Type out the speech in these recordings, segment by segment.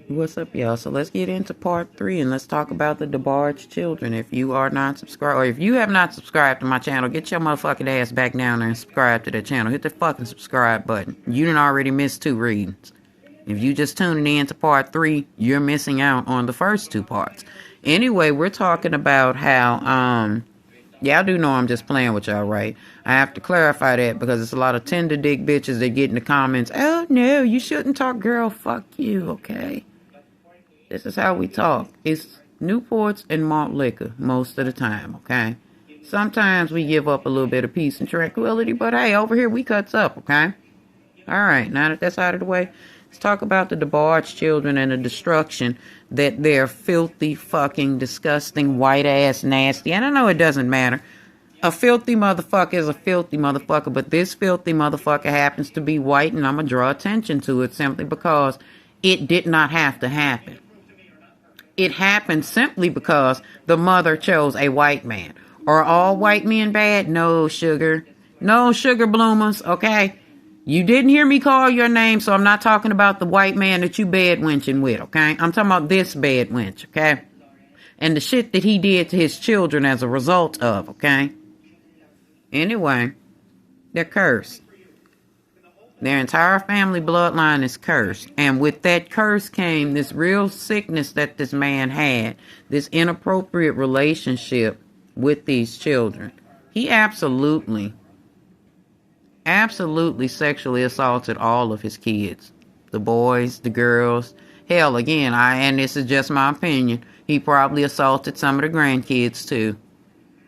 What's up, y'all? So let's get into part 3 and let's talk about the DeBarge children. If you are not subscribed, or if you have not subscribed to my channel, get your motherfucking ass back down there and subscribe to the channel. Hit the fucking subscribe button. You done already missed 2 readings. If you just tuning in to part 3, you're missing out on the first 2 parts. Anyway, we're talking about how, yeah, I do know I'm just playing with y'all, right? I have to clarify that because it's a lot of tender dick bitches that get in the comments, oh, no, you shouldn't talk, girl, fuck you, okay? This is how we talk. It's Newports and malt liquor most of the time, okay? Sometimes we give up a little bit of peace and tranquility, but hey, over here we cuts up, okay? Alright, now that that's out of the way, let's talk about the DeBarge children and the destruction that they're filthy, fucking, disgusting, white-ass, nasty. And I know it doesn't matter. A filthy motherfucker is a filthy motherfucker, but this filthy motherfucker happens to be white, and I'm going to draw attention to it simply because it did not have to happen. It happened simply because the mother chose a white man. Are all white men bad? No, sugar. No, sugar bloomers, okay? You didn't hear me call your name, so I'm not talking about the white man that you bed wenching with, okay? I'm talking about this bed wench, okay? And the shit that he did to his children as a result of, okay? Anyway, they're cursed. Their entire family bloodline is cursed. And with that curse came this real sickness that this man had. This inappropriate relationship with these children. He absolutely sexually assaulted all of his kids. The boys, the girls. Hell, again, and this is just my opinion, he probably assaulted some of the grandkids too.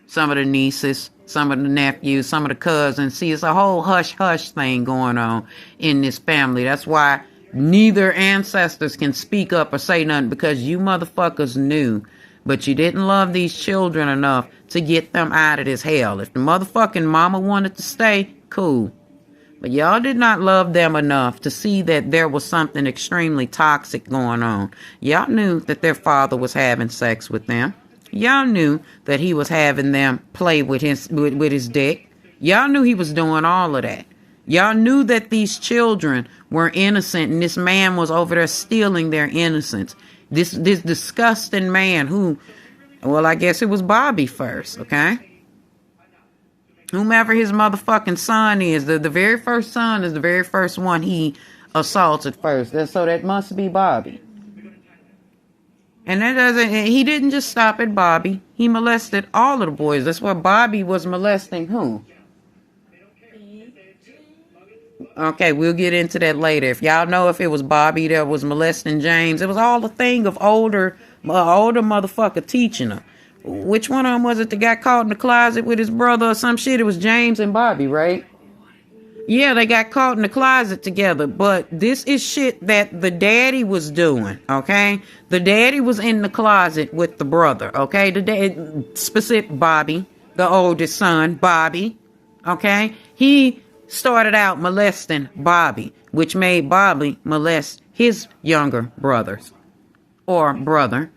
Some of the nieces, some of the nephews, some of the cousins. See, it's a whole hush-hush thing going on in this family. That's why neither ancestors can speak up or say nothing, because you motherfuckers knew. But you didn't love these children enough to get them out of this hell. If the motherfucking mama wanted to stay, cool. But y'all did not love them enough to see that there was something extremely toxic going on. Y'all knew that their father was having sex with them. Y'all knew that he was having them play with his dick. Y'all knew he was doing all of that. Y'all knew that these children were innocent, and this man was over there stealing their innocence. This disgusting man who, well, I guess it was Bobby first, okay? Whomever his motherfucking son is, the very first son is the very first one he assaulted first. So that must be Bobby. And he didn't just stop at Bobby. He molested all of the boys. That's why Bobby was molesting who? Okay, we'll get into that later. If y'all know if it was Bobby that was molesting James, it was all a thing of older motherfucker teaching her. Which one of them was it that got caught in the closet with his brother or some shit? It was James and Bobby, right? Yeah, they got caught in the closet together, but this is shit that the daddy was doing, okay? The daddy was in the closet with the brother, okay? The specific Bobby, the oldest son, Bobby, okay? He started out molesting Bobby, which made Bobby molest his younger brothers, or brother.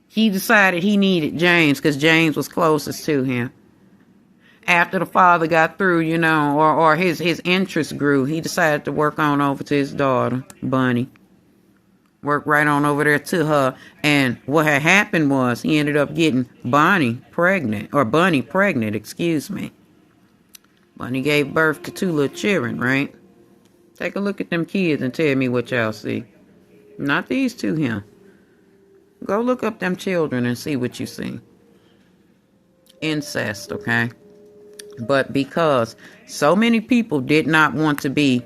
He decided he needed James because James was closest to him. After the father got through, you know, or his interest grew, he decided to work on over to his daughter, Bunny. Worked right on over there to her. And what had happened was he ended up getting Bunny pregnant, excuse me. Bunny gave birth to 2 little children, right? Take a look at them kids and tell me what y'all see. Not these 2 here. Go look up them children and see what you see. Incest, okay? But because so many people did not want to be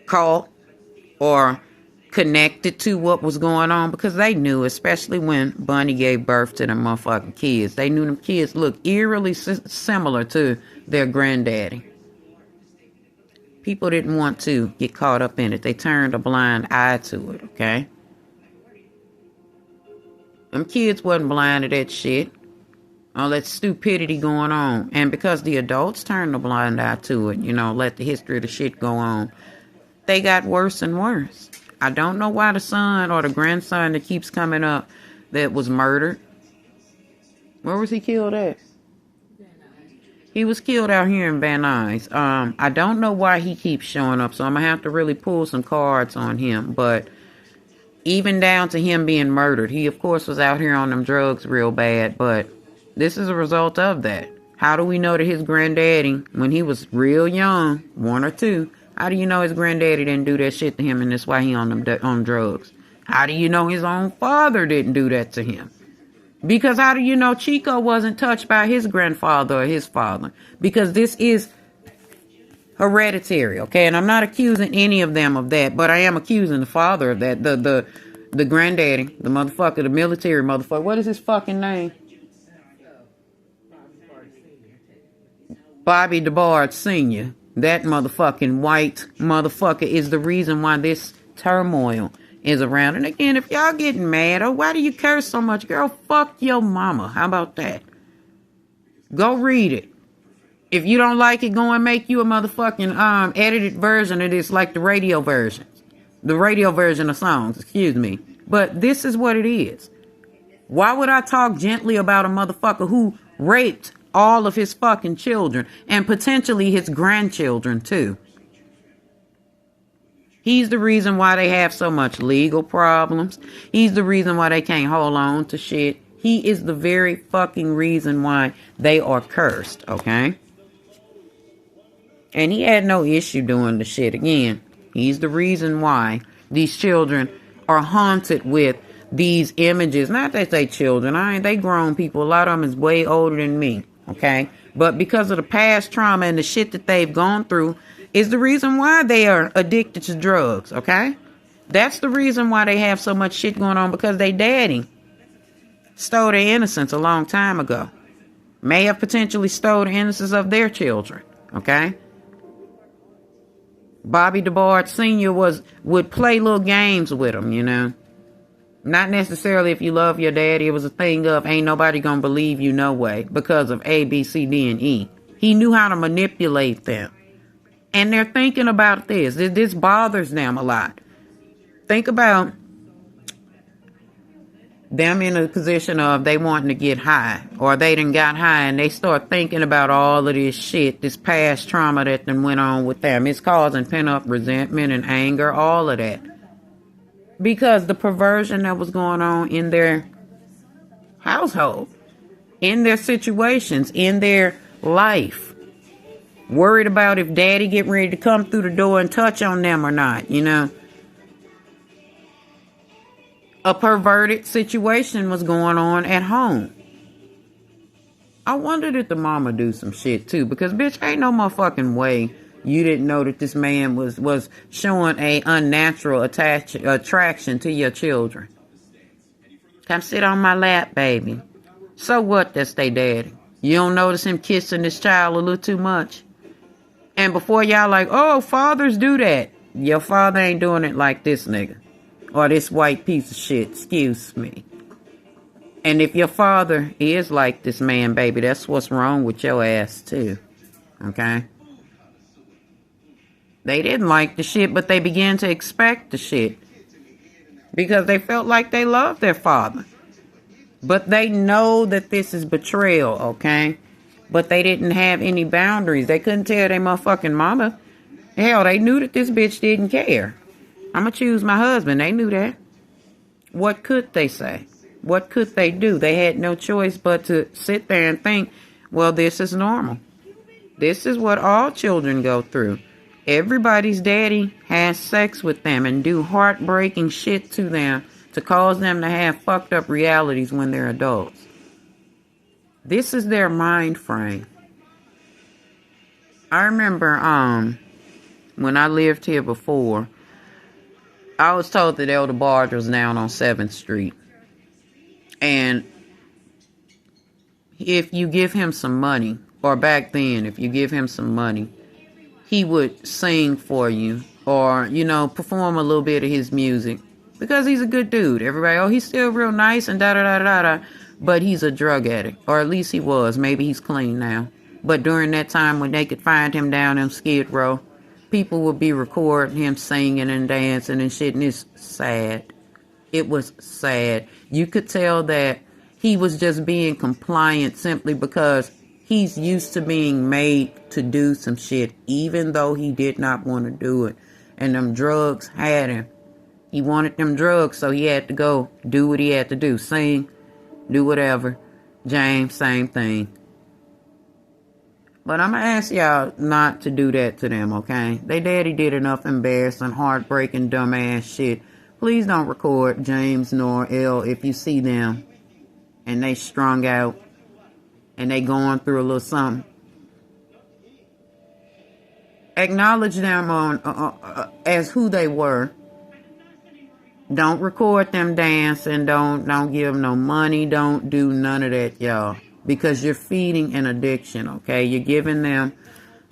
caught or connected to what was going on, because they knew, especially when Bunny gave birth to them motherfucking kids, they knew them kids looked eerily similar to their granddaddy. People didn't want to get caught up in it. They turned a blind eye to it, okay? Them kids wasn't blind to that shit. All that stupidity going on. And because the adults turned a blind eye to it, you know, let the history of the shit go on, they got worse and worse. I don't know why the son or the grandson that keeps coming up that was murdered. Where was he killed at? He was killed out here in Van Nuys. I don't know why he keeps showing up, so I'm going to have to really pull some cards on him. But even down to him being murdered, he, of course, was out here on them drugs real bad. But this is a result of that. How do we know that his granddaddy, when he was real young, 1 or 2, how do you know his granddaddy didn't do that shit to him and that's why he on drugs? How do you know his own father didn't do that to him? Because how do you know Chico wasn't touched by his grandfather or his father? Because this is hereditary, okay? And I'm not accusing any of them of that, but I am accusing the father of that. The granddaddy, the motherfucker, the military motherfucker. What is his fucking name? Bobby DeBarge Sr. That motherfucking white motherfucker is the reason why this turmoil is around. And again, if y'all getting mad, oh, why do you curse so much? Girl, fuck your mama. How about that? Go read it. If you don't like it, go and make you a motherfucking edited version of this, like the radio version. The radio version of songs, excuse me. But this is what it is. Why would I talk gently about a motherfucker who raped all of his fucking children and potentially his grandchildren too? He's the reason why they have so much legal problems. He's the reason why they can't hold on to shit. He is the very fucking reason why they are cursed, okay? And he had no issue doing the shit again. He's the reason why these children are haunted with these images. Not that they children. They grown people. A lot of them is way older than me. Okay, but because of the past trauma and the shit that they've gone through is the reason why they are addicted to drugs. Okay, that's the reason why they have so much shit going on, because they daddy stole their innocence a long time ago. May have potentially stole the innocence of their children. Okay, Bobby DeBarge Sr. would play little games with them, you know. Not necessarily if you love your daddy. It was a thing of ain't nobody gonna believe you no way because of A, B, C, D, and E. He knew how to manipulate them. And they're thinking about this. This bothers them a lot. Think about them in a position of they wanting to get high, or they done got high and they start thinking about all of this shit, this past trauma that done went on with them. It's causing pent-up resentment and anger, all of that. Because the perversion that was going on in their household, in their situations, in their life. Worried about if daddy get ready to come through the door and touch on them or not, you know. A perverted situation was going on at home. I wondered if the mama do some shit too, because bitch, ain't no motherfucking way you didn't know that this man was showing a unnatural attraction to your children. Come sit on my lap, baby. So what? That's they daddy. You don't notice him kissing this child a little too much? And before y'all like, oh, fathers do that. Your father ain't doing it like this nigga. Or this white piece of shit. Excuse me. And if your father is like this man, baby, that's what's wrong with your ass too. Okay? They didn't like the shit, but they began to expect the shit. Because they felt like they loved their father. But they know that this is betrayal, okay? But they didn't have any boundaries. They couldn't tell their motherfucking mama. Hell, they knew that this bitch didn't care. I'ma choose my husband. They knew that. What could they say? What could they do? They had no choice but to sit there and think, well, this is normal. This is what all children go through. Everybody's daddy has sex with them and do heartbreaking shit to them to cause them to have fucked up realities when they're adults. This is their mind frame. I remember when I lived here before, I was told that Elder Barge was down on 7th Street. And if you give him some money, or back then, if you give him some money, he would sing for you or, you know, perform a little bit of his music because he's a good dude. Everybody, oh, he's still real nice and da-da-da-da-da, but he's a drug addict, or at least he was. Maybe he's clean now. But during that time when they could find him down in Skid Row, people would be recording him singing and dancing and shit, and it's sad. It was sad. You could tell that he was just being compliant simply because he's used to being made to do some shit, even though he did not want to do it. And them drugs had him. He wanted them drugs, so he had to go do what he had to do. Sing, do whatever. James, same thing. But I'm going to ask y'all not to do that to them, okay? They daddy did enough embarrassing, heartbreaking, dumbass shit. Please don't record James nor Elle if you see them and they strung out and they going through a little something. Acknowledge them on as who they were. Don't record them dancing. Don't give them no money. Don't do none of that, y'all. Because you're feeding an addiction, okay? You're giving them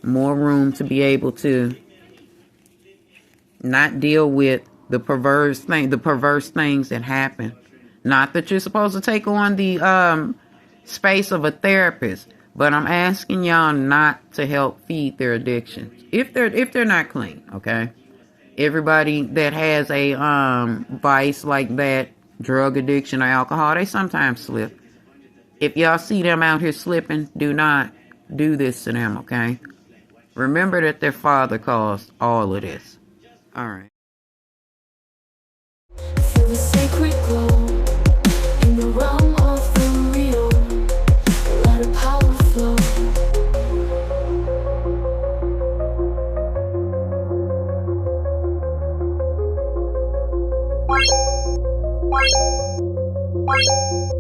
more room to be able to not deal with the perverse things that happen. Not that you're supposed to take on the space of a therapist, but I'm asking y'all not to help feed their addictions if they're not clean, okay? Everybody that has a vice like that, drug addiction or alcohol, they sometimes slip. If y'all see them out here slipping, do not do this to them, okay? Remember that their father caused all of this. All right. Feel the sacred glow in the realm of the real. Let a power flow. Bye.